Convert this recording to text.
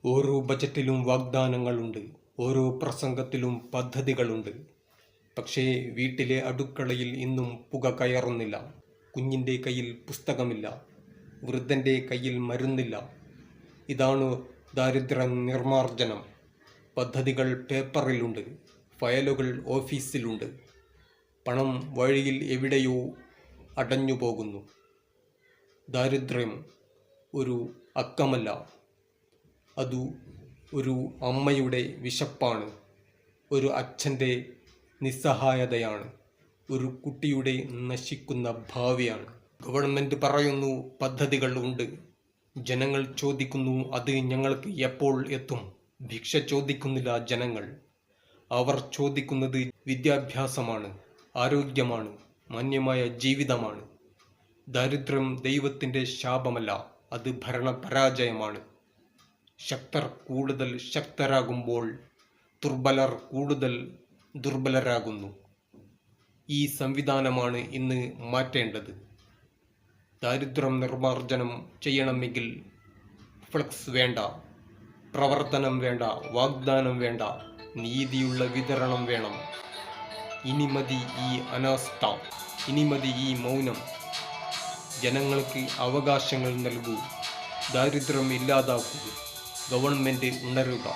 ഓരോ ബജറ്റിലും വാഗ്ദാനങ്ങളുണ്ട്, ഓരോ പ്രസംഗത്തിലും പദ്ധതികളുണ്ട്. പക്ഷേ വീട്ടിലെ അടുക്കളയിൽ ഇന്നും പുക കയറുന്നില്ല. കുഞ്ഞിൻ്റെ കയ്യിൽ പുസ്തകമില്ല, വൃദ്ധൻ്റെ കയ്യിൽ മരുന്നില്ല. ഇതാണ് ദാരിദ്ര്യ നിർമ്മാർജ്ജനം. പദ്ധതികൾ പേപ്പറിലുണ്ട്, ഫയലുകൾ ഓഫീസിലുണ്ട്. പണം വഴിയിൽ എവിടെയോ അടഞ്ഞു പോകുന്നു. ദാരിദ്ര്യം ഒരു അക്കമല്ല, അത് ഒരു അമ്മയുടെ വിശപ്പാണ്, ഒരു അച്ഛൻ്റെ നിസ്സഹായതയാണ്, ഒരു കുട്ടിയുടെ നശിക്കുന്ന ഭാവിയാണ്. ഗവൺമെൻറ് പറയുന്നു പദ്ധതികൾ ഉണ്ട്. ജനങ്ങൾ ചോദിക്കുന്നു അത് ഞങ്ങൾക്ക് എപ്പോൾ എത്തും? ഭിക്ഷ ചോദിക്കുന്നില്ല ജനങ്ങൾ. അവർ ചോദിക്കുന്നത് വിദ്യാഭ്യാസമാണ്, ആരോഗ്യമാണ്, മാന്യമായ ജീവിതമാണ്. ദാരിദ്ര്യം ദൈവത്തിൻ്റെ ശാപമല്ല, അത് ഭരണപരാജയമാണ്. ശക്തർ കൂടുതൽ ശക്തരാകുമ്പോൾ ദുർബലർ കൂടുതൽ ദുർബലരാകുന്നു. ഈ സംവിധാനമാണ് ഇന്ന് മാറ്റേണ്ടത്. ദാരിദ്ര്യം നിർമ്മാർജ്ജനം ചെയ്യണമെങ്കിൽ ഫ്ലക്സ് വേണ്ട, പ്രവർത്തനം വേണ്ട, വാഗ്ദാനം വേണ്ട, നീതിയുള്ള വിതരണം വേണം. ഇനി മതി ഈ അനാസ്ഥ, ഇനി മതി ഈ മൗനം. ജനങ്ങൾക്ക് അവകാശങ്ങൾ നൽകൂ, ദാരിദ്ര്യം ഇല്ലാതാക്കൂ. ഗവൺമെൻറ് ഉണരുക.